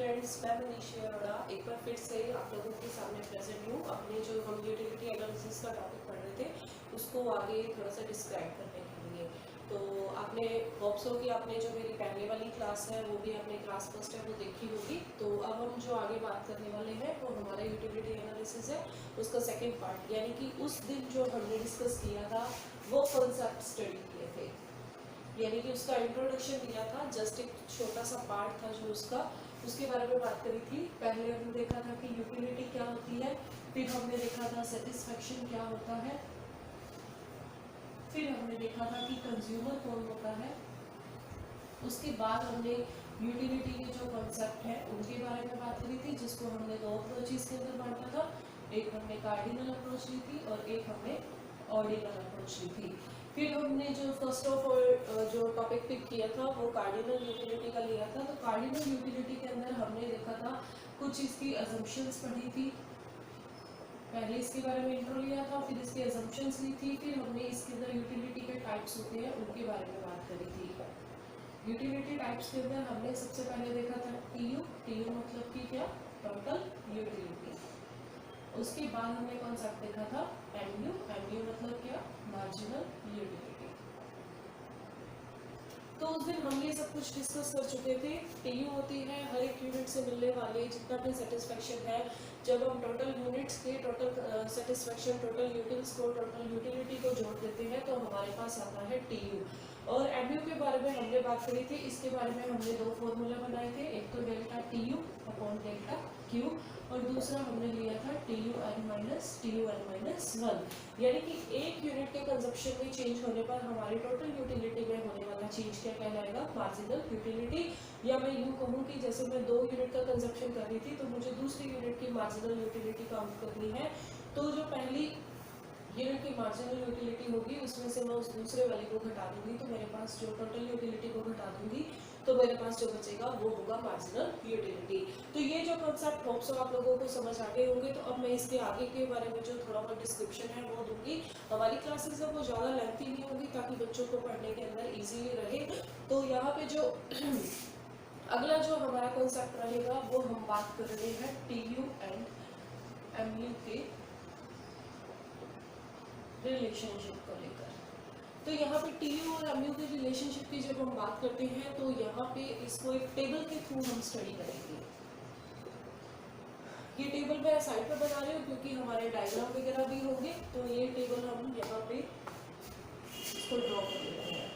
Friends, मैं मनीषा अरोड़ा एक बार फिर से आप लोगों के सामने प्रेजेंट हूँ। अपने जो हम यूटिलिटी एनालिसिस का टॉपिक पढ़ रहे थे उसको आगे थोड़ा सा डिस्क्राइब करने के लिए। तो आपने होप्स हो कि आपने जो मेरी पहले वाली क्लास है वो भी अपने क्लास फर्स्ट है वो देखी होगी। तो अब हम जो आगे बात करने वाले हैं वो हमारा यूटिलिटी एनालिसिस है, उसका सेकेंड पार्ट, यानी कि उस दिन जो हमने डिस्कस किया था वो कॉन्सेप्ट स्टडी किए थे, यानी कि उसका इंट्रोडक्शन दिया था, जस्ट एक छोटा सा पार्ट था जो उसके बारे में बात करी थी। पहले हमने देखा था कि यूटिलिटी क्या होती है, फिर हमने देखा था सेटिस्फेक्शन क्या होता है, फिर हमने देखा था कि कंज्यूमर कौन होता है, उसके बाद हमने यूटिलिटी के जो कॉन्सेप्ट है उनके बारे में बात करी थी, जिसको हमने दो अप्रोचेस के अंदर बांटा था। एक हमने कार्डिनल अप्रोच ली थी और एक हमने ऑर्डिनल अप्रोच ली थी। फिर हमने जो फर्स्ट ऑफ ऑल जो टॉपिक पिक किया था वो कार्डिनल यूटिलिटी का लिया था। तो कार्डिनल यूटिलिटी के अंदर हमने देखा था कुछ इसकी अजम्पशंस पढ़ी थी, पहले इसके बारे में इंट्रो लिया था, फिर इसकी अजम्पशंस ली थी, फिर हमने इसके अंदर यूटिलिटी के टाइप्स होते हैं उनके बारे में बात करी थी। यूटिलिटी टाइप्स के अंदर हमने सबसे पहले देखा था टीयू। टीयू मतलब कि क्या, टोटल यूटिलिटी। उसके बाद हमने कॉन्सेप्ट देखा था एमयू। एमयू मतलब क्या, मार्जिनल यूटिलिटी। तो उस दिन हम ये सब कुछ डिस्कस कर चुके थे। टीयू होती है हर एक यूनिट से मिलने वाले जितना भी सेटिस्फेक्शन है। जब हम टोटल यूनिट्स के टोटल सेटिस्फेक्शन, टोटल यूटिल्स को, टोटल यूटिलिटी को जोड़ देते हैं तो हमारे पास आता है टीयू। और एमयू के बारे में हमने बात करी थी। इसके बारे में हमने दो फॉर्मूला बनाए थे, एक तो डेल्टा टीयू अपॉन डेल्टा क्यू और दूसरा हमने लिया था टीयू एन माइनस 1। यानी कि एक यूनिट के कंजप्शन में चेंज होने पर हमारी टोटल यूटिलिटी में होने वाला चेंज क्या कहलाएगा, मार्जिनल यूटिलिटी। या मैं यूँ कहूँ कि जैसे मैं 2 यूनिट का कंजप्शन कर रही थी तो मुझे दूसरी यूनिट की मार्जिनल यूटिलिटी काउंट करनी है। तो जो पहली यूनिट की मार्जिनल यूटिलिटी होगी उसमें से मैं उस दूसरे वाले को घटा दूंगी, तो मेरे पास जो टोटल यूटिलिटी को घटा दूंगी तो मेरे पास जो बचेगा वो होगा मार्जिनल यूटिलिटी। तो ये जो कॉन्सेप्ट होप्स आप लोगों को समझ आ गए होंगे। तो अब मैं इसके आगे के बारे में जो थोड़ा बहुत डिस्क्रिप्शन है वो दूंगी। हमारी क्लासेस है वो ज़्यादा लेंथी नहीं होगी ताकि बच्चों को पढ़ने के अंदर ईजीली रहे। तो यहाँ पे जो अगला जो हमारा कॉन्सेप्ट रहेगा वो हम बात कर रहे हैं टीयू एंड एमयू के रिलेशनशिप को लेकर। तो यहाँ पे टीयू और एमयू के रिलेशनशिप की जब हम बात करते हैं तो यहाँ पे इसको एक टेबल के थ्रू हम स्टडी करेंगे। ये टेबल मैं साइड पर बना रही हूँ क्योंकि हमारे डायग्राम वगैरह भी होंगे। तो ये टेबल हम यहाँ पे इसको ड्रॉ कर लेते हैं।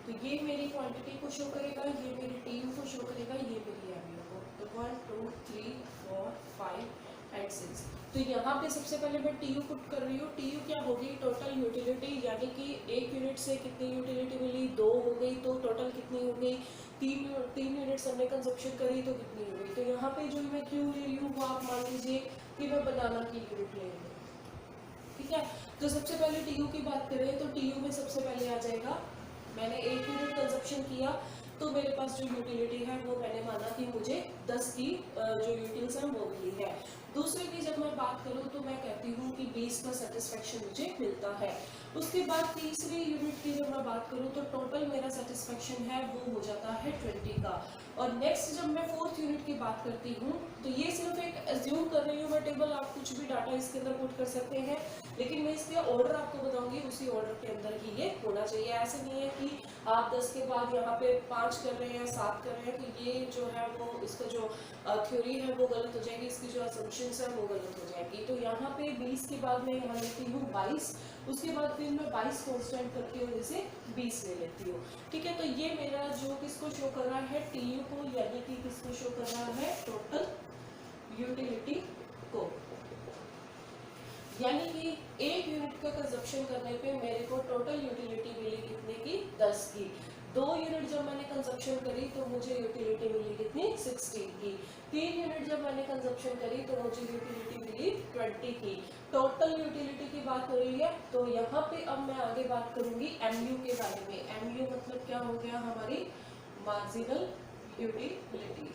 तो ये मेरी क्वांटिटी को शो करेगा, ये मेरी टीयू को शो करेगा, ये मेरी एमयू को। तो 1 2 3 4 5 एंड 6। तो यहाँ पे सबसे पहले मैं टीयू पुट कर रही हूँ। टीयू क्या होगी, टोटल यूटिलिटी, यानी कि एक यूनिट से कितनी यूटिलिटी मिली, 2 हो गई तो टोटल कितनी हो गई, 3 यूनिट्स हमने कंजप्शन करी तो कितनी हो गई। तो यहाँ पे जो मैं क्यू ले रही हूँ वो आप मान लीजिए कि मैं बनाना की यूनिट ले रही हूँ, ठीक है। तो सबसे पहले टीयू की बात करें तो टीयू में सबसे पहले आ जाएगा, मैंने 1 यूनिट कंजप्शन किया तो मेरे पास जो यूटिलिटी है वो मैंने माना कि मुझे 10 की जो यूटिल्स है वो मिली है। दूसरे की जब मैं बात करूं तो मैं कहती हूं कि 20 का सेटिस्फेक्शन मुझे मिलता है। उसके बाद तीसरी यूनिट की जब मैं बात करूं तो टोटल मेरा सेटिस्फेक्शन है वो हो जाता है 20 का। और नेक्स्ट जब मैं 4th यूनिट की बात करती हूँ तो ये सिर्फ एक एज्यूम कर रही हूँ मैं टेबल, आप कुछ भी डाटा इसके अंदर पुट कर सकते हैं, लेकिन मैं इसके ऑर्डर आपको बताऊंगी, उसी ऑर्डर के अंदर ही ये होना चाहिए। ऐसे नहीं है कि आप 10 के बाद यहाँ पे 5 कर रहे हैं, 7 कर रहे हैं, तो ये जो है वो इसका जो थ्योरी है वो गलत हो जाएगी, इसकी जो असम्पशंस है वो गलत हो जाएगी। तो यहाँ पे 20 के बाद मैं यहाँ लेती हूँ 22, उसके बाद फिर मैं 22 कॉन्स्टेंट करके वजह से 20 ले लेती हूँ, ठीक है। तो ये मेरा जो किसको शो कर रहा है, टीयू को, यानी कि किसको शो कर रहा है, टोटल यूटिलिटी को। यानी कि 1 यूनिट का कंजप्शन करने पे मेरे को टोटल यूटिलिटी मिली कितने की, 10 की। 2 यूनिट जब मैंने कंजप्शन करी तो मुझे यूटिलिटी मिली कितनी, 16 की। 3 यूनिट जब मैंने कंजप्शन करी तो मुझे यूटिलिटी मिली 20 की। टोटल यूटिलिटी की बात हो रही है। तो यहाँ पे अब मैं आगे बात करूंगी एमयू के बारे में। एमयू मतलब क्या हो गया, हमारी मार्जिनल यूटिलिटी।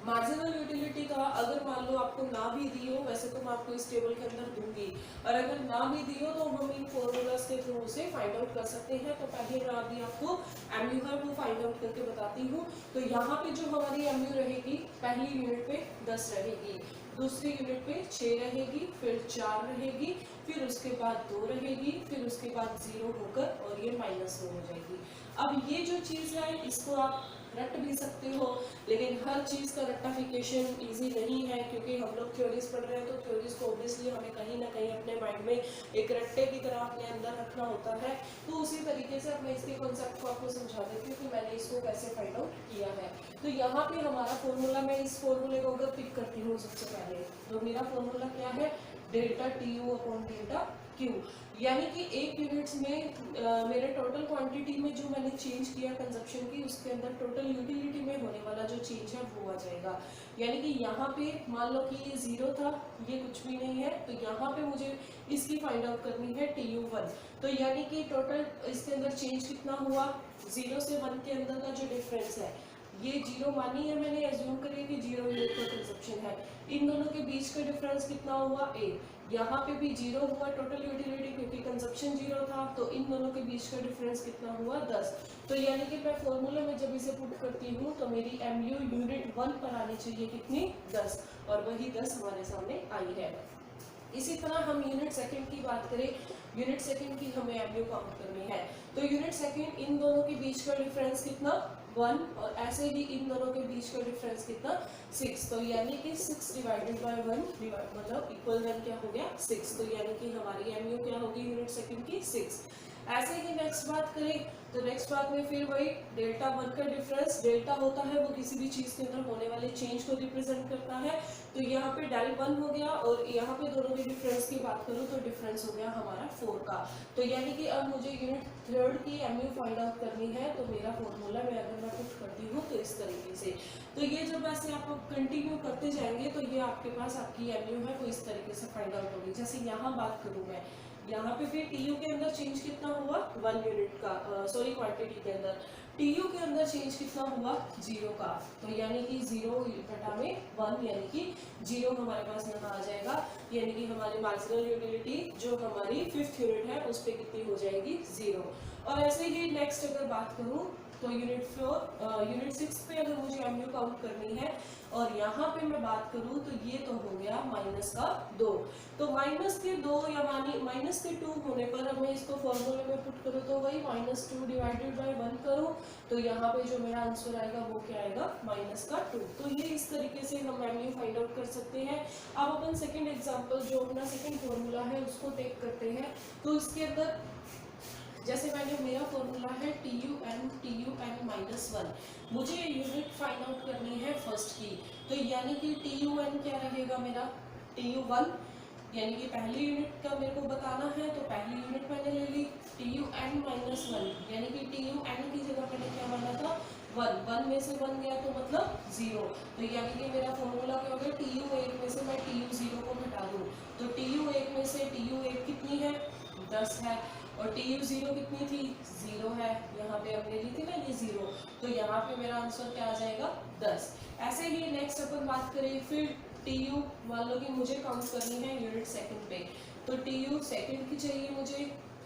मार्जिनल यूटिलिटी का अगर मान लो आपको ना भी दी हो, वैसे तो मैं आपको इस टेबल के अंदर दूंगी, और अगर ना भी दी हो तो हम इन फॉर्मूलाज के थ्रू उसे फाइंड आउट कर सकते हैं। तो पहले मैं अभी आपको एमयू है वो फाइंड आउट करके बताती हूँ। तो यहाँ पे जो हमारी एमयू रहेगी, पहली यूनिट पे 10 रहेगी, दूसरी यूनिट पे 6 रहेगी, फिर 4 रहेगी, फिर उसके बाद 2 रहेगी, फिर उसके बाद 0 होकर और ये -2 हो जाएगी। अब ये जो चीज़ है इसको आप रट भी सकते हो, लेकिन हर चीज़ का रट्टाफिकेशन इजी नहीं है, क्योंकि हम लोग थ्योरीज पढ़ रहे हैं तो थ्योरीज को ऑब्वियसली हमें कहीं ना कहीं अपने माइंड में एक रट्टे की तरह अपने अंदर रखना होता है। तो उसी तरीके से मैं इसके कॉन्सेप्ट को आपको समझा देती हूँ कि मैंने इसको कैसे फाइंड आउट किया है। तो यहाँ पे हमारा फॉर्मूला, मैं इस फॉर्मूले को अगर पिक करती हूँ सबसे पहले, तो मेरा फॉर्मूला क्या है, delta T U upon delta Q, यानी कि एक यूनिट्स में मेरे टोटल क्वांटिटी में जो मैंने चेंज किया कंजप्शन की, उसके अंदर टोटल यूटिलिटी में होने वाला जो चेंज है वो आ जाएगा। यानी कि यहाँ पे मान लो कि ये 0 था, ये कुछ भी नहीं है, तो यहाँ पे मुझे इसकी फाइंड आउट करनी है TU1। तो यानी कि टोटल इसके अंदर चेंज कितना हुआ, 0 से 1 के अंदर का जो डिफरेंस है, ये 0 मानी है मैंने, एज्यूम करिए कि 0 यूनिट का कंजप्शन है, इन दोनों के बीच का डिफरेंस कितना हुआ, A। यहाँ पे भी 0 हुआ टोटल यूटिलिटी, क्योंकि कंजप्शन 0 था, तो इन दोनों के बीच का डिफरेंस कितना हुआ, 10। तो यानी कि मैं फॉर्मूले में जब इसे पुट करती हूँ तो मेरी MU यूनिट 1 पर आनी चाहिए कितनी, 10, और वही 10 हमारे सामने आई है। इसी तरह हम यूनिट सेकंड की बात करें, यूनिट सेकंड की हमें MU काउंट करनी है, तो यूनिट सेकंड इन दोनों के बीच का डिफरेंस कितना, 1, और ऐसे ही इन दोनों के बीच का डिफरेंस कितना, 6। तो यानी कि 6 डिवाइडेड बाय 1 मतलब इक्वल 1 क्या हो गया, 6। तो यानी कि हमारी MU क्या होगी यूनिट सेकंड की, 6। ऐसे ही नेक्स्ट बात करें, तो नेक्स्ट बात में फिर वही डेल्टा 1 का डिफरेंस, डेल्टा होता है वो किसी भी चीज़ के अंदर होने वाले चेंज को रिप्रेजेंट करता है, तो यहाँ पे डेल 1 हो गया, और यहाँ पे दोनों के डिफरेंस की बात करूँ तो डिफरेंस हो गया हमारा 4 का। तो यानी कि अब मुझे यूनिट थर्ड की MU फाइंड आउट करनी है, तो मेरा फॉर्मूला में अगर मैं पुट करती हूँ तो इस तरीके से, तो ये जब ऐसे आप कंटिन्यू करते जाएंगे तो ये आपके पास आपकी MU है वो इस तरीके से फाइंड आउट होगी। जैसे यहाँ बात करूँ मैं, यहाँ पे फिर TU के अंदर चेंज कितना हुआ, 1 यूनिट का, सॉरी क्वांटिटी के अंदर, TU के अंदर चेंज कितना हुआ, 0 का, तो यानी कि 0 बटा में 1, यानी कि 0 हमारे पास यहाँ आ जाएगा, यानी कि हमारी मार्जिनल यूटिलिटी जो हमारी 5th यूनिट है उस पर कितनी हो जाएगी, 0। और ऐसे ही नेक्स्ट अगर बात करूँ तो यूनिट 6 पे अगर मुझे MU काउंट करनी है, और यहाँ पे मैं बात करूँ तो ये तो हो गया -2, तो -2 या -2 होने पर अब मैं इसको फॉर्मूले में पुट करूँ तो वही -2 डिवाइडेड बाय 1 करूँ, तो यहाँ पे जो मेरा आंसर आएगा वो क्या आएगा, -2। तो ये इस तरीके से हम MU फाइंड आउट कर सकते हैं। अब अपन सेकेंड एग्जाम्पल जो अपना सेकेंड फॉर्मूला है उसको टेक करते हैं। तो इसके अंदर जैसे मैंने, मेरा फॉर्मूला है TUN -1, मुझे यूनिट फाइंड आउट करनी है फर्स्ट की, तो यानी कि TUN क्या रहेगा मेरा, TU1, यानी कि पहली यूनिट का मेरे को बताना है, तो पहली यूनिट मैंने ले ली, TUN -1, यानी कि TUN की जगह मैंने क्या माना था, 1 में से 1 गया तो मतलब 0, तो यानी कि मेरा फॉर्मूला क्या हो गया, TU1 में से मैं TU0 को घटा दूँ, तो TU1 में से TU1 कितनी है, 10 है, और TU0 कितनी थी, 0 है, यहाँ पे हमने ली थी ना ये 0, तो यहाँ पे मेरा आंसर क्या आ जाएगा, 10। ऐसे ही नेक्स्ट अपन बात करें, फिर TU मान लो कि मुझे काउंट करनी है यूनिट सेकंड पे, तो TU सेकंड की चाहिए मुझे,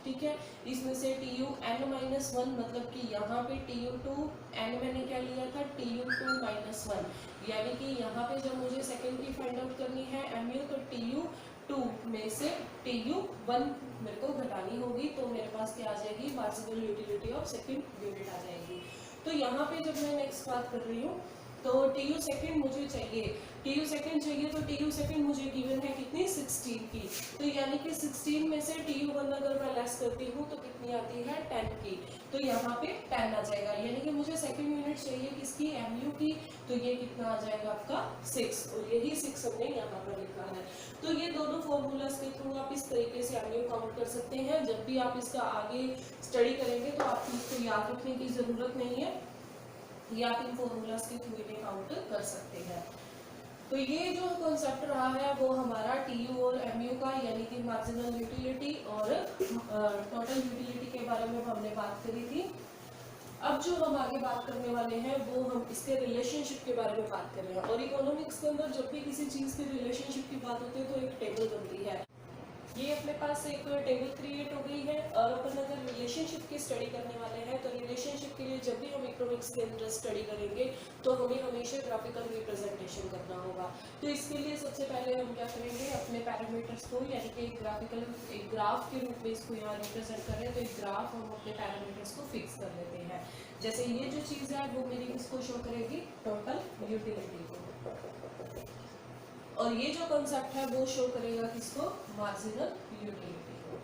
ठीक है, इसमें से TUN-1 मतलब कि यहाँ पे TU2 n मैंने क्या लिया था, TU2-1, यानी कि यहाँ पे जब मुझे सेकंड की फाइंड आउट करनी है MU, तो TU2 में से TU1 मेरे को घटानी होगी, तो मेरे पास क्या आ जाएगी, marginal utility of second unit आ जाएगी। तो यहाँ पे जब मैं नेक्स्ट बात कर रही हूँ, तो TU सेकंड मुझे चाहिए, TU सेकंड चाहिए, तो TU सेकंड मुझे गिवन है कितनी, 16 की, तो यानी कि 16 में से TU1 अगर मैं लेस करती हूँ तो कितनी आती है, 10 की, तो यहाँ पे 10 आ जाएगा, यानी कि मुझे सेकंड यूनिट चाहिए किसकी, MU की, तो ये कितना आ जाएगा आपका, 6, और यही 6 हमने यहाँ पर लिखा है। तो ये दोनों फॉर्मूलाज के थ्रू आप इस तरीके से MU काउंट कर सकते हैं। जब भी आप इसका आगे स्टडी करेंगे तो आपको इसको याद रखने की ज़रूरत नहीं है, ये आप इन फॉर्मूलाज के थ्रू इन्हें काउंट कर सकते हैं। तो ये जो कॉन्सेप्ट रहा है वो हमारा TU और MU का, यानी कि मार्जिनल यूटिलिटी और टोटल यूटिलिटी के बारे में हमने बात करी थी। अब जो हम आगे बात करने वाले हैं वो हम हम इसके रिलेशनशिप के बारे में बात कर रहे हैं। और इकोनॉमिक्स के अंदर जब भी किसी चीज़ के रिलेशनशिप की बात होती है तो एक टेबल बनती है। ये अपने पास एक टेबल क्रिएट हो गई है। और अपन अगर रिलेशनशिप की स्टडी करने वाले हैं तो रिलेशनशिप के लिए जब भी हम इकोनॉमिक्स के अंदर स्टडी करेंगे तो हमें हमेशा ग्राफिकल रिप्रेजेंटेशन करना होगा। तो इसके लिए सबसे पहले हम क्या करेंगे, अपने पैरामीटर्स को यानी कि एक ग्राफ के रूप में इसको यहाँ रिप्रेजेंट करें। तो एक ग्राफ हम अपने पैरामीटर्स को फिक्स कर लेते हैं। जैसे ये जो चीज़ है वो मेरी किसको शो करेगी, टोटल यूटिलिटी को। और ये जो कॉन्सेप्ट है वो शो करेगा किसको, मार्जिनल यूटिलिटी को।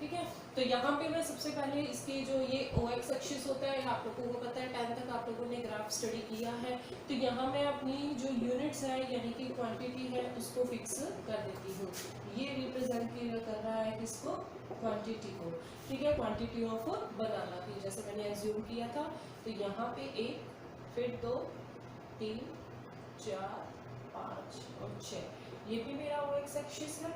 ठीक है, तो यहाँ पे मैं सबसे पहले इसके जो ये OX एक्सिस होता है, आप लोगों को पता है 10 तक आप लोगों ने ग्राफ स्टडी किया है। तो यहाँ मैं अपनी जो यूनिट्स है यानी कि क्वांटिटी है उसको फिक्स कर देती हूँ। ये रिप्रेजेंट कर रहा है किसको, क्वांटिटी को। ठीक है, क्वांटिटी ऑफ बनाना की जैसे मैंने एज्यूम किया था। तो यहाँ पे 1, फिर 2, 3, 4, 5 और 6, ये भी मेरा OX एक्सिस है।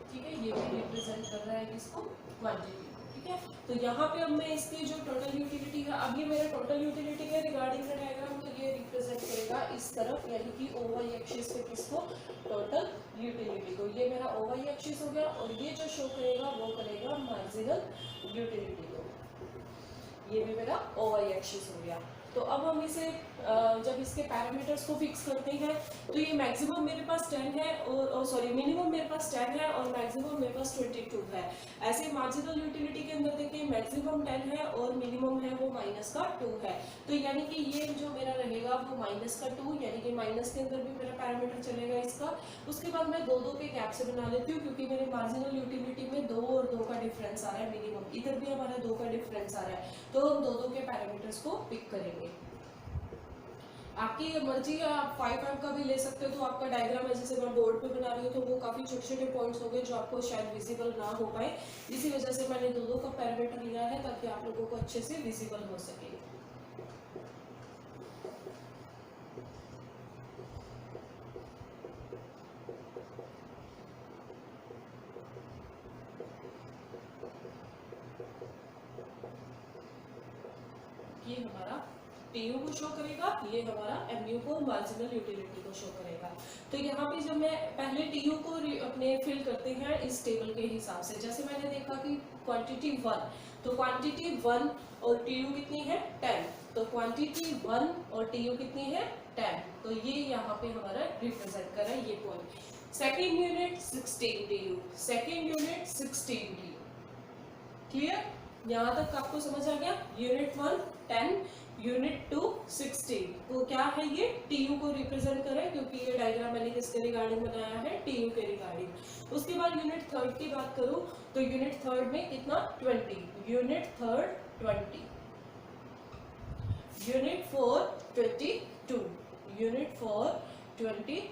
ठीक है, ये भी रिप्रेजेंट कर रहा है किसको, क्वांटिटी को। ठीक है, तो यहाँ पे अब मैं इसकी जो टोटल यूटिलिटी है, अब ये मेरा टोटल यूटिलिटी के रिगार्डिंग का डायग्राम, तो ये रिप्रेजेंट करेगा इस तरफ यानी कि OY एक्सिस पे किसको, टोटल यूटिलिटी को। ये मेरा OY एक्सिस हो गया। और ये जो शो करेगा वो करेगा मार्जिनल यूटिलिटी को। ये भी मेरा OY एक्सिस हो गया। तो अब हम इसे जब इसके पैरामीटर्स को फिक्स करते हैं तो ये मैक्सिमम मेरे पास 10 है और सॉरी मिनिमम मेरे पास 10 है और मैक्सिमम मेरे पास 22 है। ऐसे मार्जिनल यूटिलिटी के अंदर देखिए मैक्सिमम 10 है और मिनिमम है वो -2 है। तो यानी कि ये जो मेरा रहेगा वो -2 यानी कि माइनस के अंदर भी मेरा पैरामीटर चलेगा इसका। उसके बाद मैं 2-2 के गैप से बना लेती हूँ क्योंकि मेरे मार्जिनल यूटिलिटी में 2 और 2 का डिफरेंस आ रहा है मिनिमम, इधर भी हमारा 2 का डिफरेंस आ रहा है। तो हम 2-2 के पैरामीटर्स को पिक करेंगे। आपकी मर्जी है, आप 5-5 का भी ले सकते हो। तो आपका डायग्राम है जैसे मैं बोर्ड पे बना रही हूँ तो वो काफ़ी छोटे छोटे पॉइंट्स हो गए जो आपको शायद विजिबल ना हो पाए। इसी वजह से मैंने 2-2 का पैरामीटर लिया है ताकि आप लोगों को अच्छे से विजिबल हो सके। ये हमारा TU को शो करेगा, ये हमारा MU को मार्जिनल यूटिलिटी को शो करेगा। तो यहाँ पे जब मैं पहले TU को अपने फिल करते हैं इस टेबल के हिसाब से, जैसे मैंने देखा कि क्वांटिटी 1, तो क्वांटिटी 1 और TU कितनी है 10, तो क्वांटिटी 1 और TU कितनी है 10, तो ये यहाँ पे हमारा रिप्रेजेंट कर रहा है ये point. Second unit 16 TU, second unit 16 TU। Clear, यहाँ तक आपको समझ आ गया। यूनिट 1 10, यूनिट 2 16, तो क्या है ये TU को रिप्रेजेंट करें क्योंकि ये डायग्राम मैंने किसके रिगार्डिंग बनाया है, TU के रिगार्डिंग। उसके बाद यूनिट 3 की बात करूं तो यूनिट 3 में कितना 20, यूनिट 3 20, यूनिट 4 22, यूनिट 4 22।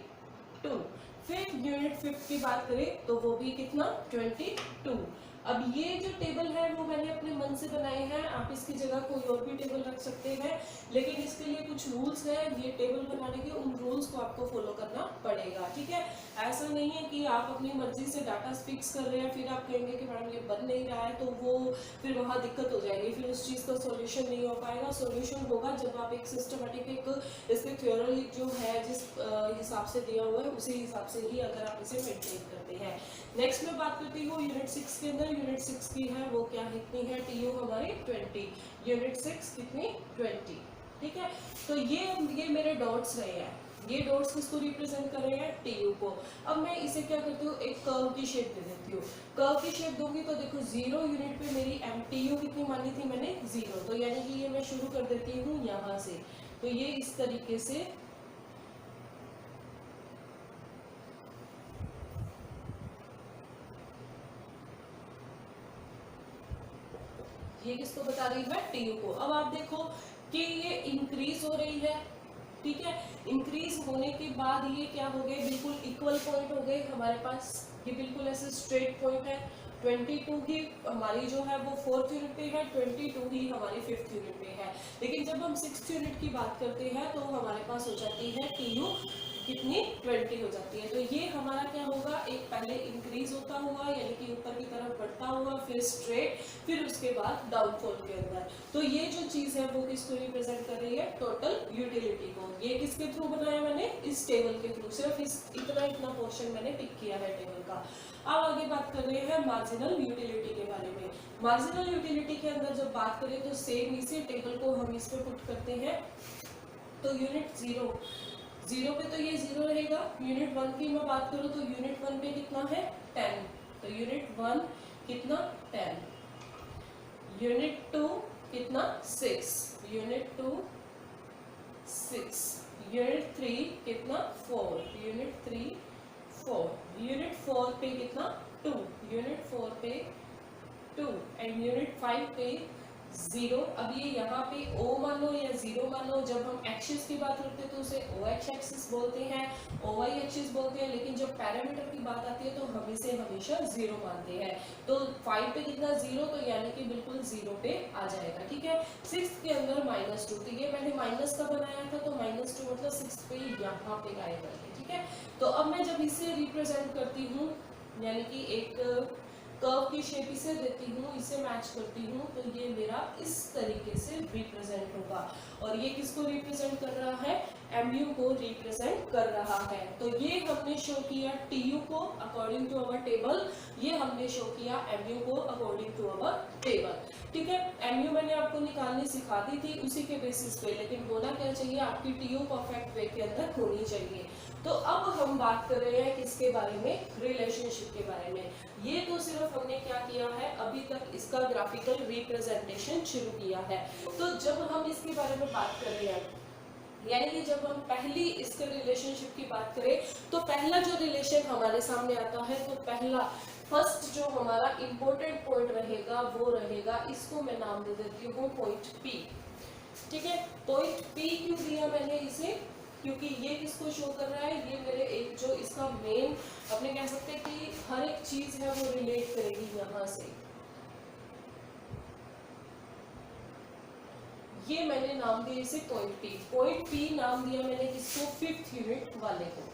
फिर यूनिट 5 की बात करें तो वो भी कितना 22। अब ये जो टेबल है वो मैंने अपने मन से बनाए हैं, आप इसकी जगह कोई और भी टेबल रख सकते हैं, लेकिन इसके लिए कुछ रूल्स हैं। ये टेबल बनाने के उन रूल्स को आपको फॉलो करना पड़ेगा। ठीक है, ऐसा नहीं है कि आप अपनी मर्जी से डाटा फिक्स कर रहे हैं फिर आप कहेंगे कि मैडम ये बन नहीं रहा है, तो वो फिर वहाँ दिक्कत हो जाएगी, फिर उस चीज़ का सोल्यूशन नहीं हो पाएगा। सोल्यूशन होगा जब आप एक सिस्टमेटिक इसके थ्योरी जो है जिस हिसाब से दिया हुआ है उसी हिसाब से ही अगर आप इसे मेंटेन करते हैं। नेक्स्ट मैं बात करती हूँ यूनिट 6 के अंदर। यूनिट 6 की है वो क्या कितनी है, TU हमारी 20, यूनिट 6 कितनी 20। ठीक है, तो ये मेरे डॉट्स रहे हैं, ये डॉट्स किसको रिप्रेजेंट कर रहे हैं, TU को। अब मैं इसे क्या करती हूँ, एक कर्व की शेप दे देती हूँ। कर्व की शेप दूंगी तो देखो 0 यूनिट पे मेरी TU कितनी मानी थी मैंने 0, तो यानी कि ये मैं शुरू कर देती हूँ यहाँ से। तो ये इस तरीके से ये किसको बता रही है, TU को। अब आप देखो कि ये इंक्रीज हो रही है। ठीक है, इंक्रीज होने के बाद ये क्या हो गए, बिल्कुल इक्वल पॉइंट हो गए हमारे पास। ये बिल्कुल ऐसे स्ट्रेट पॉइंट है। 22 ही हमारी जो है वो 4th यूनिट पे है, 22 ही हमारी 5th यूनिट पे है। लेकिन जब हम 6th यूनिट की बात करते हैं तो हमारे पास हो जाती है TU कितनी 20 हो जाती है। तो ये हमारा क्या होगा, एक पहले इंक्रीज होता हुआ यानी कि ऊपर की तरफ बढ़ता हुआ, फिर स्ट्रेट, फिर उसके बाद डाउनफॉल के अंदर। तो ये जो चीज है वो किसको रिप्रेजेंट कर रही है, टोटल यूटिलिटी को। ये किसके थ्रू बनाया मैंने, इस टेबल के थ्रू, सिर्फ इतना पोर्शन मैंने पिक किया है टेबल का। अब आगे बात कर रहे हैं मार्जिनल यूटिलिटी के बारे में। मार्जिनल यूटिलिटी के अंदर जब बात करें तो सेम इसी टेबल को हम इस पे पुट करते हैं। तो यूनिट जीरो पे तो ये 0 रहेगा। यूनिट 1 की मैं बात करूं तो यूनिट 1 पे कितना है, 10। तो यूनिट 1 कितना, 10। यूनिट 2 कितना, 6। यूनिट 2 6। यूनिट 3 कितना, 4। यूनिट 3 4। यूनिट 4 पे कितना, 2। यूनिट 4 पे 2 एंड यूनिट 5 पे 0। अब ये यहाँ पे O मानो या 0 मानो, जब हम एक्सिस की बात करते हैं तो उसे OX एक्सिस बोलते हैं, OY एक्सिस बोलते हैं, लेकिन जब पैरामीटर की बात आती है तो हम इसे हमेशा 0 मानते हैं। तो 5 पे कितना, 0, तो यानी कि बिल्कुल 0 पे आ जाएगा। ठीक है। 6 के अंदर -2, तो ये मैंने माइनस का बनाया था, तो -2 मतलब 6 पे यहाँ पे आएगा। ठीक है। तो अब मैं जब इसे रिप्रेजेंट करती हूँ, यानी कि एक कर्व की शेप इसे देती हूँ, इसे मैच करती हूँ, तो ये मेरा इस तरीके से रिप्रेजेंट होगा। और ये किसको रिप्रेजेंट कर रहा है, MU को रिप्रेजेंट कर रहा है। तो ये हमने शो किया TU को अकॉर्डिंग टू अवर टेबल, ये हमने शो किया MU को अकॉर्डिंग टू अवर टेबल। ठीक है। MU मैंने आपको निकालनी सिखा दी थी उसी के बेसिस पे, लेकिन होना क्या चाहिए, आपकी TU परफेक्ट वे के अंदर होनी चाहिए। तो अब हम बात कर रहे हैं किसके बारे में, रिलेशनशिप के बारे में। ये तो सिर्फ हमने क्या किया है, अभी तक इसका ग्राफिकल रिप्रेजेंटेशन शुरू किया है। तो जब हम इसके बारे में बात कर रहे हैं, यानी कि जब हम पहली इसके रिलेशनशिप की बात करें, तो पहला जो रिलेशन हमारे सामने आता है, तो पहला फर्स्ट जो हमारा इंपॉर्टेंट पॉइंट रहेगा वो रहेगा, इसको मैं नाम दे देती हूँ पॉइंट P। ठीक है। पॉइंट P क्यों दिया मैंने इसे, क्योंकि ये किसको शो कर रहा है, ये मेरे एक जो इसका मेन, अपने कह सकते हैं कि हर एक चीज है वो रिलेट करेगी यहाँ से। ये मैंने नाम दिया इसे पॉइंट P। पॉइंट P नाम दिया मैंने किसको, 5th यूनिट वाले को।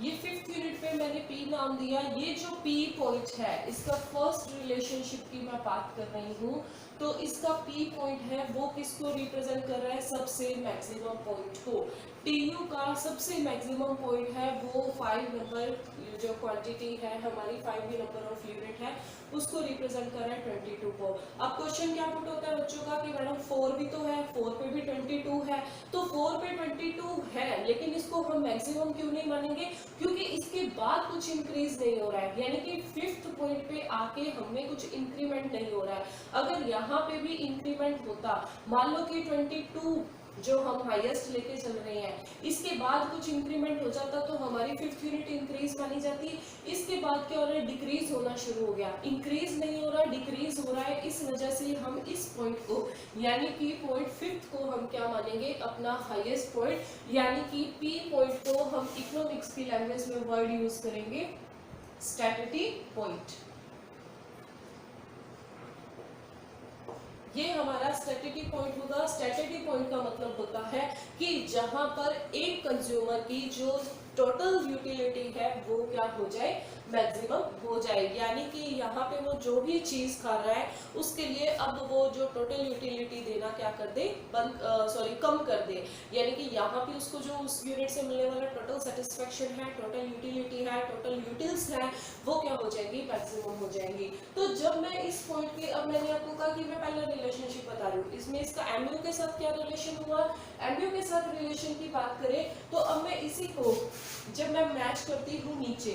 ये 5th यूनिट पे मैंने P नाम दिया। ये जो P पॉइंट है, इसका फर्स्ट रिलेशनशिप की मैं बात कर रही हूँ, तो इसका P पॉइंट है वो किसको रिप्रेजेंट कर रहा है, सबसे मैक्सिमम पॉइंट को। TU का सबसे मैक्सिमम पॉइंट है वो 5 नंबर जो क्वांटिटी है हमारी, 5 नंबर ऑफ यूनिट है, उसको रिप्रेजेंट कर रहा है 22 को। अब क्वेश्चन क्या पुट होता है बच्चों का कि मैडम 4 भी तो है, 4 पे भी 22 है, तो 4 पे 22 है, लेकिन इसको हम मैक्सिमम क्यों नहीं मानेंगे, क्योंकि इसके बाद कुछ इंक्रीज नहीं हो रहा है, यानी कि 5th पॉइंट पे आके हमें कुछ इंक्रीमेंट नहीं हो रहा है। अगर यहाँ पे भी इंक्रीमेंट होता, मान लो कि 22 जो हम हाईएस्ट लेके चल रहे हैं, इसके बाद कुछ इंक्रीमेंट हो जाता तो हमारी 5th यूनिट इंक्रीज मानी जाती। इसके बाद क्या हो रहा है, डिक्रीज होना शुरू हो गया, इंक्रीज नहीं हो रहा, डिक्रीज हो रहा है। इस वजह से हम इस पॉइंट को, यानी कि पॉइंट 5th को हम क्या मानेंगे, अपना हाईएस्ट पॉइंट, यानी कि P पॉइंट को हम इकोनॉमिक्स की लैंग्वेज में वर्ड यूज करेंगे स्टैटिटी पॉइंट। ये हमारा स्टैटिटी पॉइंट होगा। स्टैटिटी पॉइंट का मतलब होता है कि जहां पर एक कंज्यूमर की जो टोटल यूटिलिटी है वो क्या हो जाए, मैक्सिमम हो जाए, यानी कि यहाँ पे वो जो भी चीज खा रहा है उसके लिए अब वो जो टोटल यूटिलिटी देना क्या कर दे, कम कर दे, यानी कि यहाँ पे उसको जो उस यूनिट से मिलने वाला टोटल सेटिस्फेक्शन है, टोटल यूटिलिटी है, टोटल यूटिल्स है, वो क्या हो जाएगी, मैक्सिमम हो जाएंगी। तो जब मैं इस पॉइंट की, अब मैंने आपको कहा कि मैं पहला रिलेशनशिप बता रही हूँ, इसमें इसका MU के साथ क्या रिलेशन हुआ, MU के साथ रिलेशन की बात करें तो अब मैं इसी को जब मैं मैच करती हूँ नीचे,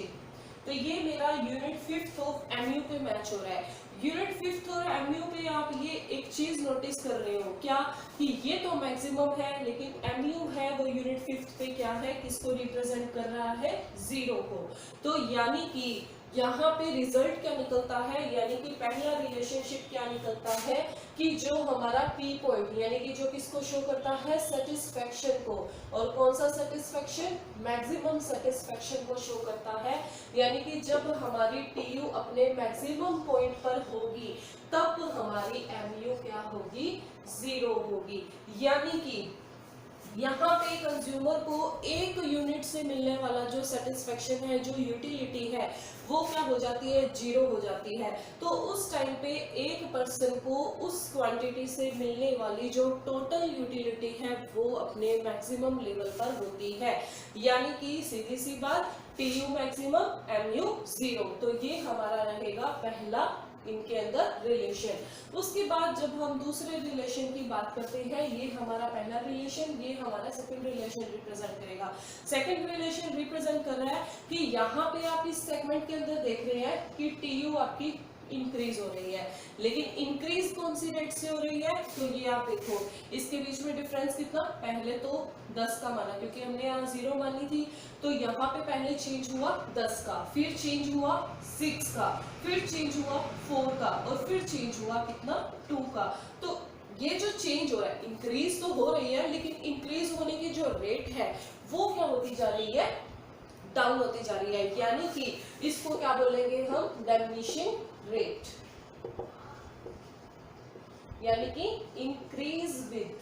तो ये मेरा यूनिट 5th ऑफ MU पे मैच हो रहा है। यूनिट 5th और MU पे आप ये एक चीज नोटिस कर रहे हो क्या, कि ये तो मैक्सिमम है, लेकिन MU है वो यूनिट 5th पे क्या है, किसको रिप्रेजेंट कर रहा है, 0 को। तो यानी कि यहाँ पे रिजल्ट क्या निकलता है, यानी कि पहला रिलेशनशिप क्या निकलता है कि जो हमारा P पॉइंट, यानी कि जो किसको शो करता है, सेटिस्फेक्शन को, और कौन सा सेटिस्फेक्शन, मैक्सिमम सेटिस्फेक्शन को शो करता है, यानी कि जब हमारी TU अपने मैक्सिमम पॉइंट पर होगी तब हमारी MU क्या होगी, 0 होगी। यानी कि यहाँ पे कंज्यूमर को एक यूनिट से मिलने वाला जो सेटिस्फेक्शन है, जो यूटिलिटी है, वो क्या हो जाती है, जीरो हो जाती है। तो उस टाइम पे एक पर्सन को उस क्वांटिटी से मिलने वाली जो टोटल यूटिलिटी है वो अपने मैक्सिमम लेवल पर होती है। यानी कि सीधी सी बात, टीयू मैक्सिमम एमयू जीरो। तो ये हमारा रहेगा पहला इनके अंदर रिलेशन। उसके बाद जब हम दूसरे रिलेशन की बात करते हैं, ये हमारा पहला रिलेशन, ये हमारा सेकंड रिलेशन रिप्रेजेंट करेगा। सेकंड रिलेशन रिप्रेजेंट कर रहा है कि यहाँ पे आप इस सेगमेंट के अंदर देख रहे हैं कि टीयू आपकी इंक्रीज हो रही है, लेकिन इंक्रीज कौन सी रेट से हो रही है, तो ये आप देखो इसके बीच में डिफरेंस कितना, पहले तो 10 का माना क्योंकि हमने यहाँ 0 मानी थी, तो यहाँ पे पहले चेंज हुआ 10 का, फिर चेंज हुआ 6 का, फिर चेंज हुआ 4 का, और फिर चेंज हुआ कितना, 2 का। तो ये जो चेंज हो रहा है, इंक्रीज तो हो रही है, लेकिन इंक्रीज होने की जो रेट है वो क्या होती जा रही है, डाउन होती जा रही है। यानी कि इसको क्या बोलेंगे हम, डिमिनिशिंग रेट, यानी कि इंक्रीज विद,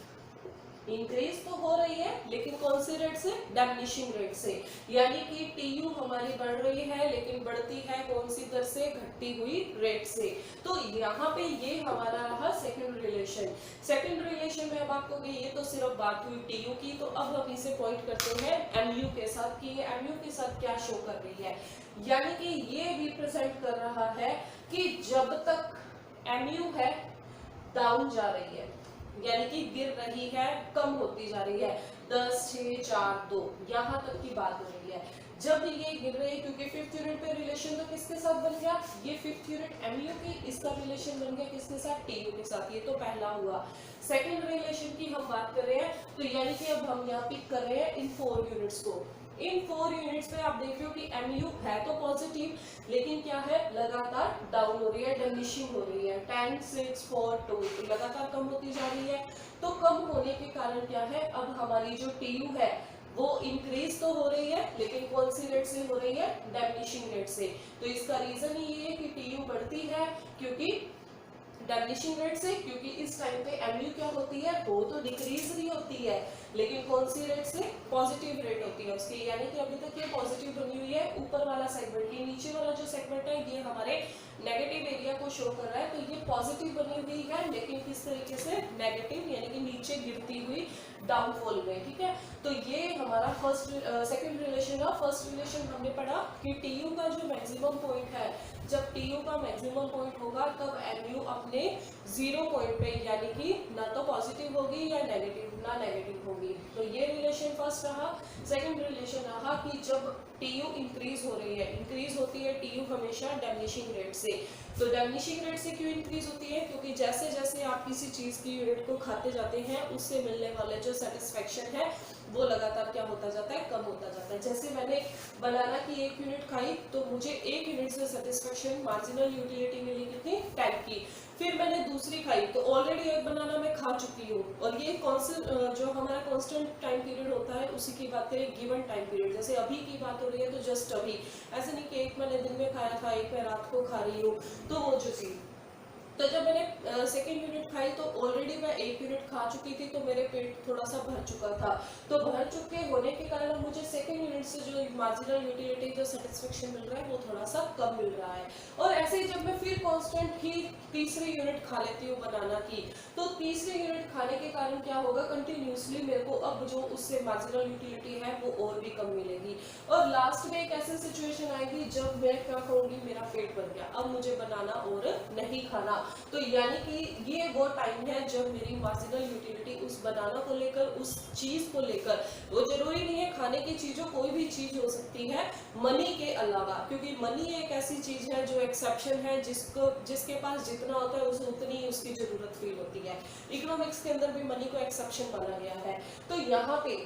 इंक्रीज तो हो रही है लेकिन कौन से रेट से, डिमिनिशिंग रेट से। यानी कि टीयू हमारी बढ़ रही है लेकिन बढ़ती है कौन सी दर से, घटती हुई रेट से। तो यहाँ पे ये हमारा रहा सेकंड रिलेशन। सेकंड रिलेशन में अब आपको ये तो सिर्फ बात हुई टीयू की, तो अब हम इसे पॉइंट करते हैं एमयू के साथ कि ये एमयू के साथ क्या शो कर रही है। यानी कि ये रिप्रेजेंट कर रहा है कि जब तक एमयू है डाउन जा रही है, यानी कि गिर रही है, कम होती जा रही है, 10, 6, 4, 2 यहाँ तक की बात हो रही है। जब ये गिर रही है, क्योंकि फिफ्थ यूनिट पे रिलेशन तो किसके साथ बन गया, ये फिफ्थ यूनिट एमयू की, इसका रिलेशन बन गया किसके साथ, टीयू के साथ। ये तो पहला हुआ। सेकंड रिलेशन की हम बात कर रहे हैं, तो यानी कि अब हम यहाँ पिक कर रहे हैं इन 4 यूनिट्स को। इन 4 यूनिट्स पे आप देख रहे हो कि एमयू है तो पॉजिटिव, लेकिन क्या है, लगातार डाउन हो रही है, डिमिनिशिंग हो रही है, 10, 6, 4, 2 लगातार कम होती जा रही है। तो कम होने के कारण क्या है, अब हमारी जो टीयू है वो इंक्रीज तो हो रही है, लेकिन कौन सी रेट से हो रही है, डिमिनिशिंग रेट से। तो इसका रीजन ये है कि टीयू बढ़ती है क्योंकि डिमिनिशिंग रेट से, क्योंकि इस टाइम पे एमयू क्या होती है, वो तो डिक्रीज ही होती है, लेकिन कौन सी रेट से, पॉजिटिव रेट होती है उसकी। यानी कि अभी तक ये पॉजिटिव बनी हुई है ऊपर वाला सेगमेंट, ये नीचे वाला जो सेगमेंट है ये हमारे नेगेटिव एरिया को शो कर रहा है। तो ये पॉजिटिव बनी हुई है, लेकिन किस तरीके से, नेगेटिव, यानी कि नीचे गिरती हुई, डाउनफॉल में। ठीक है, तो ये हमारा सेकंड रिलेशन है। फर्स्ट रिलेशन हमने पढ़ा कि टीयू का जो मैक्सिमम पॉइंट है, जब टीयू का मैक्सिमम पॉइंट होगा तब एमयू अपने 0 पॉइंट पे, यानी कि ना तो पॉजिटिव होगी या नेगेटिव, ना नेगेटिव होगी। तो ये रिलेशन फर्स्ट रहा। सेकंड रिलेशन रहा कि जब टीयू इंक्रीज हो रही है, इंक्रीज होती है टीयू हमेशा डिमिनिशिंग रेट से। तो डिमिनिशिंग रेट से क्यों इंक्रीज होती है, क्योंकि जैसे जैसे आप किसी चीज की यूनिट को खाते जाते हैं, उससे मिलने वाले जो सेटिस्फेक्शन है वो लगातार क्या होता जाता है, कम होता जाता है। जैसे मैंने बनाना की 1 यूनिट खाई, तो मुझे 1 यूनिट से सेटिस्फेक्शन, मार्जिनल यूटिलिटी मिली कितनी, 10 की। फिर मैंने दूसरी खाई, तो ऑलरेडी 1 बनाना मैं खा चुकी हूँ, और ये जो हमारा कांस्टेंट टाइम पीरियड होता है उसी की बात करें, गिवन टाइम पीरियड। जैसे अभी की बात हो रही है तो जस्ट अभी, ऐसे नहीं कि 1 मैंने दिन में खाया था, 1 मैं रात को खा रही हूँ, तो वो जो चीज। तो जब मैंने सेकेंड यूनिट खाई तो ऑलरेडी मैं 1 यूनिट खा चुकी थी, तो मेरे पेट थोड़ा सा भर चुका था। तो भर चुके होने के कारण मुझे सेकेंड यूनिट से जो मार्जिनल यूटिलिटी, जो सेटिस्फेक्शन मिल रहा है वो थोड़ा सा कम मिल रहा है। और ऐसे ही जब मैं फिर कांस्टेंट ही तीसरी यूनिट खा लेती हूँ बनाना की, तो तीसरी यूनिट खाने के कारण क्या होगा, कंटिन्यूसली मेरे को अब जो उससे मार्जिनल यूटिलिटी है वो और भी कम मिलेगी। और लास्ट में एक ऐसी सिचुएशन आएगी जब मैं क्या कहूँगी, मेरा पेट भर गया, अब मुझे बनाना और नहीं खाना। तो यानी कि ये वो टाइम है जब मेरी मार्जिनल यूटिलिटी उस बनाना को लेकर, उस चीज को लेकर, वो जरूरी नहीं है खाने की चीजों, कोई भी चीज हो सकती है मनी के अलावा, क्योंकि मनी एक ऐसी चीज है जो एक्सेप्शन है, जिसके पास जितना होता है उसे उतनी उसकी जरूरत फील होती है। इकोनॉमिक्स के अंदर भी मनी को एक्सेप्शन माना गया है। तो यहाँ पे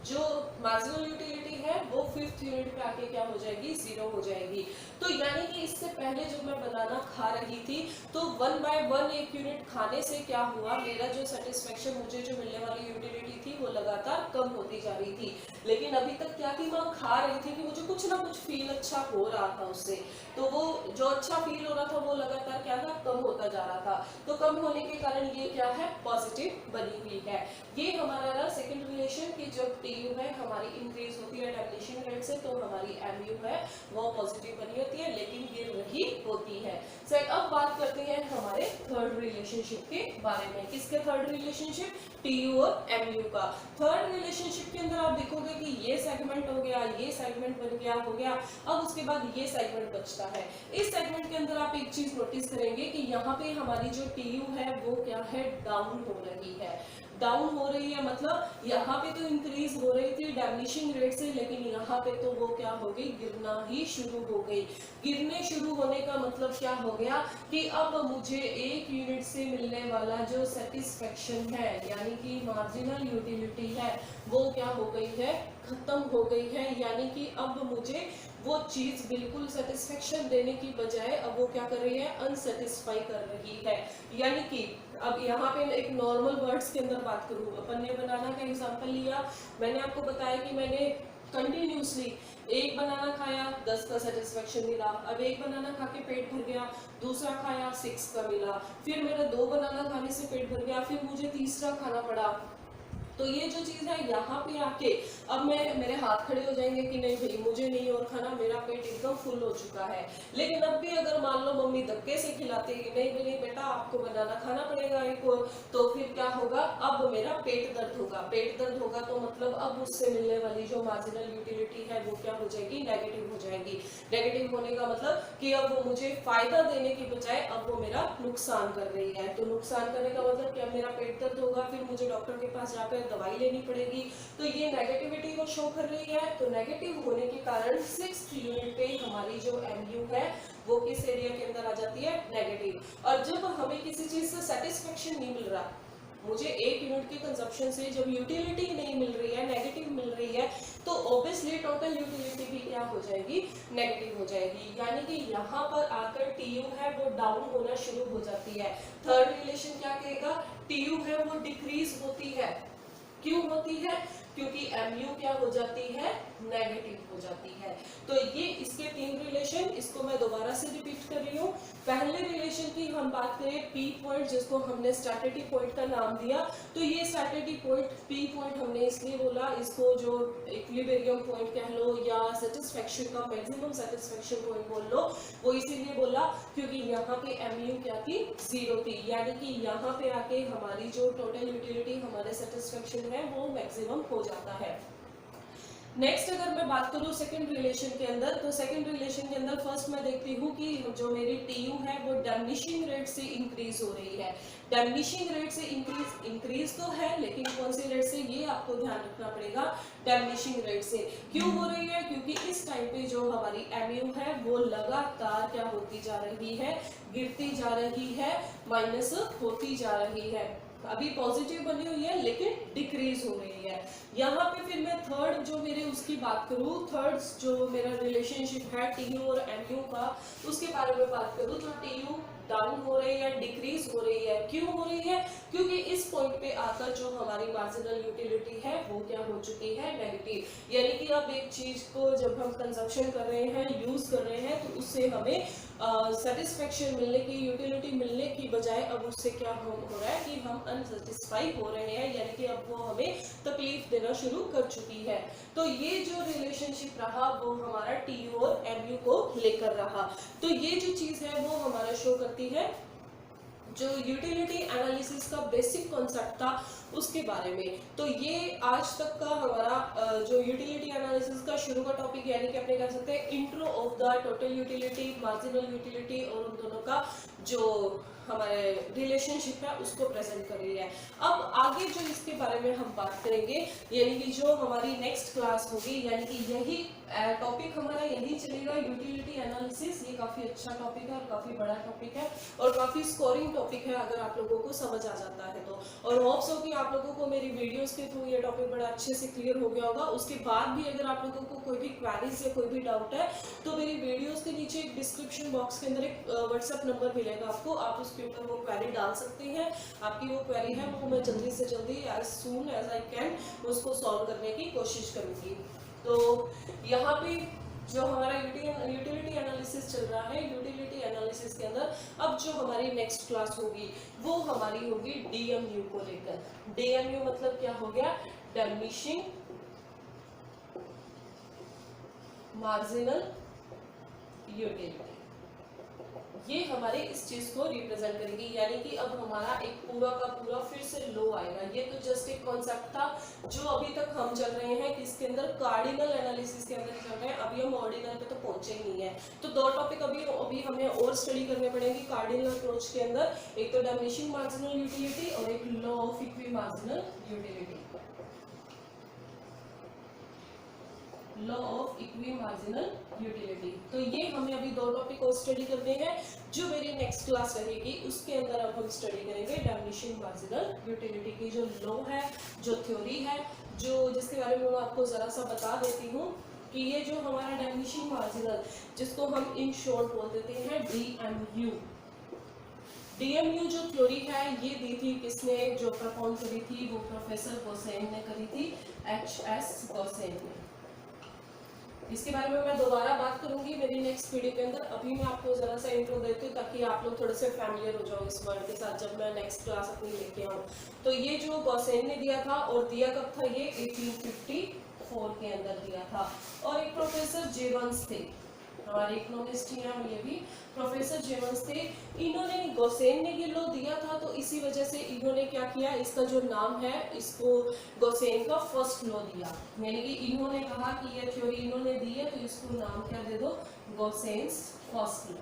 जो मार्जिनल यूटिलिटी है वो 5th यूनिट पे आके क्या हो जाएगी, 0 हो जाएगी। तो यानी कि इससे पहले जब मैं बनाना खा रही थी तो 1 बाय 1 एक यूनिट खाने से क्या हुआ, मेरा जो सेटिस्फेक्शन, मुझे जो मिलने वाली यूटिलिटी थी वो लगातार कम होती जा रही थी। लेकिन अभी तक क्या थी, मैं खा रही थी कि मुझे कुछ ना कुछ फील अच्छा हो रहा था उससे, तो वो जो अच्छा फील हो रहा था वो लगातार क्या था, कम होता जा रहा था। तो कम होने के कारण ये क्या है, पॉजिटिव बनी हुई है। ये हमारा ना सेकंड रिलेशन की जब टीयू है हमारी इंक्रीज होती है डेफिनेशन रेट से, तो हमारी एमयू है वो पॉजिटिव बनी होती है लेकिन गिर रही होती है। सर अब बात करते हैं हमारे थर्ड रिलेशनशिप के बारे में। किसके थर्ड रिलेशनशिप, टीयू और एमयू का। थर्ड रिलेशनशिप के अंदर आप देखोगे कि ये सेगमेंट हो गया, ये सेगमेंट बन गया, हो गया। अब उसके बाद ये सेगमेंट बचता है। इस सेगमेंट के अंदर आप एक चीज नोटिस करेंगे कि यहाँ पे हमारी जो टीयू है वो क्या है, डाउन हो रही है। डाउन हो रही है मतलब यहाँ पे तो इंक्रीज हो रही थी डैमिनिशिंग रेट से, लेकिन यहाँ पे तो वो क्या हो गई, गिरना ही शुरू हो गई। गिरने शुरू होने का मतलब क्या हो गया कि अब मुझे एक यूनिट से मिलने वाला जो सेटिस्फेक्शन है यानी कि मार्जिनल यूटिलिटी है वो क्या हो गई है, खत्म हो गई है। यानी कि अब मुझे वो चीज बिल्कुल सेटिस्फेक्शन देने की बजाय अब वो क्या कर रही है, अनसेटिस्फाई कर रही है। यानी कि अब यहाँ पे एक नॉर्मल वर्ड्स के अंदर बात करूँ, अपन ने बनाना का एग्जांपल लिया, मैंने आपको बताया कि मैंने कंटिन्यूसली एक बनाना खाया 10 का सेटिस्फेक्शन मिला, अब एक बनाना खा के पेट भर गया, दूसरा खाया 6 का मिला, फिर मेरा 2 बनाना खाने से पेट भर गया, फिर मुझे तीसरा खाना पड़ा। तो ये जो चीज है यहाँ पे आके अब मेरे हाथ खड़े हो जाएंगे कि नहीं भाई मुझे नहीं और खाना, मेरा पेट एकदम फुल हो चुका है। लेकिन अब भी अगर मान लो मम्मी धक्के से खिलाती है कि नहीं बेटा आपको बनाना खाना पड़ेगा एक और, तो फिर क्या होगा, अब मेरा पेट दर्द होगा। पेट दर्द होगा तो मतलब अब उससे मिलने वाली जो मार्जिनल यूटिलिटी है वो क्या हो जाएगी, नेगेटिव हो जाएगी। नेगेटिव होने का मतलब कि अब वो मुझे फायदा देने की बजाय अब वो मेरा नुकसान कर रही है। तो नुकसान करने का मतलब क्या, मेरा पेट दर्द होगा, फिर मुझे डॉक्टर के पास जाकर दवाई लेनी पड़ेगी। तो ये नेगेटिविटी को शो कर रही है। तो नेगेटिव होने के कारण 6th यूनिट पे हमारी जो एमयू है वो किस एरिया के अंदर आ जाती है, नेगेटिव। और जब हमें किसी चीज से सेटिस्फेक्शन नहीं मिल रहा, मुझे एक यूनिट के कंजप्शन से जब यूटिलिटी नहीं मिल रही है, नेगेटिव मिल रही है, तो ऑब्वियसली टोटल यूटिलिटी भी क्या हो जाएगी, नेगेटिव हो जाएगी। यानी कि यहाँ पर आकर टीयू है वो डाउन होना शुरू हो जाती है। थर्ड रिलेशन क्या कहेगा, टीयू है वो डिक्रीज होती है। क्यों होती है, क्योंकि एमयू क्या हो जाती है, नेगेटिव हो जाती है। तो ये इसके 3 रिलेशन, इसको मैं दोबारा से रिपीट कर रही हूँ। पहले रिलेशन की हम बात करें पी पॉइंट, जिसको हमने स्ट्रैटेजी पॉइंट का नाम दिया। तो ये स्ट्रैटेजी पॉइंट, पी पॉइंट हमने इसलिए बोला, इसको जो इक्विलिब्रियम पॉइंट कह लो या सेटिस्फेक्शन का मैक्सिमम सेटिस्फेक्शन पॉइंट बोल लो, वो इसीलिए बोला क्योंकि यहाँ पे एमयू क्या थी, 0 थी। यानी कि यहाँ पे आके हमारी जो टोटल यूटिलिटी, हमारे सेटिस्फेक्शन है वो मैक्सिमम हो जाता है। नेक्स्ट अगर मैं बात करूं सेकंड रिलेशन के अंदर, तो सेकंड रिलेशन के अंदर फर्स्ट मैं देखती हूँ कि जो मेरी टीयू है वो डैमिनिशिंग रेट से इंक्रीज हो रही है। डैमिनिशिंग रेट से इंक्रीज तो है, लेकिन कौन सी रेट से, ये आपको ध्यान रखना पड़ेगा, डैमिनिशिंग रेट से। क्यों हो रही है, क्योंकि इस टाइम पे जो हमारी एमयू है वो लगातार क्या होती जा रही है, गिरती जा रही है, माइनस होती जा रही है। अभी पॉजिटिव बनी हुई है लेकिन डिक्रीज हो रही है। यहाँ पे फिर मैं थर्ड जो मेरे उसकी बात करूँ, थर्ड जो मेरा रिलेशनशिप है टीयू और एमयू का, उसके बारे में बात करूँ तो टीयू डाउन हो रही है, डिक्रीज हो रही है। क्यों हो रही है, क्योंकि इस पॉइंट पे आकर जो हमारी मार्जिनल यूटिलिटी है वो क्या हो चुकी है, नेगेटिव। यानी कि अब एक चीज को जब हम कंजप्शन कर रहे हैं, यूज कर रहे हैं, तो उससे हमें सेटिस्फेक्शन मिलने की, यूटिलिटी मिलने की बजाय अब उससे क्या हो रहा है कि हम अनसेटिस्फाई हो रहे हैं। यानी कि अब वो हमें तकलीफ देना शुरू कर चुकी है। तो ये जो रिलेशनशिप रहा वो हमारा टीयू और एमयू को लेकर रहा। तो ये जो चीज है वो हमारा शो करती है जो यूटिलिटी एनालिसिस का बेसिक कॉन्सेप्ट था उसके बारे में। तो ये आज तक का हमारा जो यूटिलिटी एनालिसिस का शुरू का टॉपिक, यानी कि अपने कह सकते हैं intro of the total utility, marginal utility और उन दोनों का जो हमारे रिलेशनशिप है उसको प्रेजेंट कर रही है। अब आगे जो इसके बारे में हम बात करेंगे, यानी कि जो हमारी नेक्स्ट क्लास होगी, यानी कि यही टॉपिक हमारा यही चलेगा, यूटिलिटी एनालिसिस। ये काफ़ी अच्छा टॉपिक है और काफ़ी बड़ा टॉपिक है और काफ़ी स्कोरिंग टॉपिक है अगर आप लोगों को समझ आ जाता है तो। और होप्स हो कि आप लोगों को मेरी वीडियोस के थ्रू ये टॉपिक बड़ा अच्छे से क्लियर हो गया होगा। उसके बाद भी अगर आप लोगों को कोई भी क्वेरीज या कोई भी डाउट है तो मेरी वीडियोस के नीचे एक डिस्क्रिप्शन बॉक्स के अंदर एक व्हाट्सएप नंबर मिलेगा आपको, आप उसके ऊपर वो क्वेरी डाल सकते हैं। आपकी वो क्वेरी है वो मैं जल्दी से जल्दी as soon as I can उसको सॉल्व करने की कोशिश करूँगी। तो यहाँ पे जो हमारा यूटिलिटी एनालिसिस चल रहा है, यूटिलिटी एनालिसिस के अंदर अब जो हमारी नेक्स्ट क्लास होगी वो हमारी होगी डीएमयू को लेकर। डीएमयू मतलब क्या हो गया? Diminishing marginal utility. ये हमारे इस चीज को रिप्रेजेंट करेगी, यानी कि अब हमारा एक पूरा का पूरा फिर से लो आएगा। ये तो जस्ट एक कॉन्सेप्ट था जो अभी तक हम चल रहे हैं किसके अंदर, कार्डिनल एनालिसिस के अंदर चल रहे हैं। अभी हम ऑर्डिनल पे तो पहुंचे ही नहीं है, तो दो टॉपिक अभी हमें और स्टडी करने पड़ेंगे कार्डिनल अप्रोच के अंदर। एक तो डिमिनिशिंग मार्जिनल यूटिलिटी और एक law of equi marginal utility, law of equi marginal utility. तो ये हमें अभी दो टॉपिक और स्टडी करने हैं। जो मेरी नेक्स्ट क्लास रहेगी उसके अंदर अब हम स्टडी करेंगे डिमिनिशिंग मार्जिनल यूटिलिटी की जो लॉ है, जो थ्योरी है, जो जिसके बारे में मैं आपको जरा सा बता देती हूँ कि ये जो हमारा डिमिनिशिंग मार्जिनल, जिसको हम इन शॉर्ट बोल देते हैं डीएमयू। डीएमयू जो थ्योरी है ये दी थी किसने, जो परफॉर्म करी थी वो प्रोफेसर गोसेन ने करी थी, एच.एस. गोसेन ने। इसके बारे में मैं दोबारा बात करूंगी मेरी नेक्स्ट वीडियो के अंदर। अभी मैं आपको जरा सा इंट्रो देती हूँ ताकि आप लोग थोड़े से फैमिलियर हो जाओ इस वर्ड के साथ जब मैं नेक्स्ट क्लास अपनी लेके आऊँ। तो ये जो गोसेन ने दिया था, और दिया कब था, ये 1854 के अंदर दिया था। और एक प्रोफेसर जेवंस थे, हमारे इकोनॉमिस्ट ही हैं ये भी, प्रोफेसर जेवंस थे। इन्होंने, गोसेन ने ये लॉ दिया था तो इसी वजह से इन्होंने क्या किया, इसका जो नाम है इसको गोसेन का फर्स्ट लॉ दिया। यानी कि इन्होंने कहा कि ये थ्योरी इन्होंने दी है तो इसको नाम क्या दे दो, गोसेन्स फर्स्ट लॉ।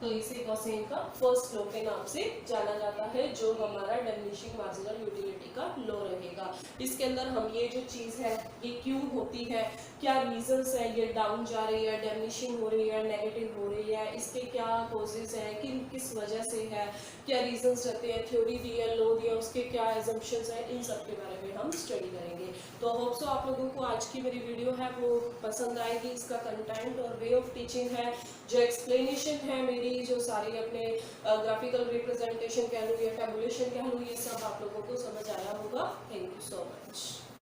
तो इसे गोसेन का फर्स्ट लॉ के नाम से जाना जाता है, जो हमारा डिमिनिशिंग मार्जिनल यूटिलिटी का लॉ रहेगा। इसके अंदर हम ये जो चीज़ है ये क्यों होती है, क्या रीजंस है, ये डाउन जा रही है, डिमिनिशिंग हो रही है, नेगेटिव हो रही है, इसके क्या कॉजेज हैं, किस वजह से है, क्या रीजंस रहते हैं, थ्योरी दी है, लॉ दिया, उसके क्या एजम्पशंस हैं, इन सब के बारे में हम स्टडी करेंगे। तो होप सो आप लोगों को आज की मेरी वीडियो है वो पसंद आएगी। इसका कंटेंट और वे ऑफ टीचिंग है, जो एक्सप्लेनेशन है मेरी, जो सारी अपने ग्राफिकल रिप्रेजेंटेशन कह लूँ या टेबुलेशन कह लूँ, ये सब आप लोगों को समझ आया होगा। Thank you so much.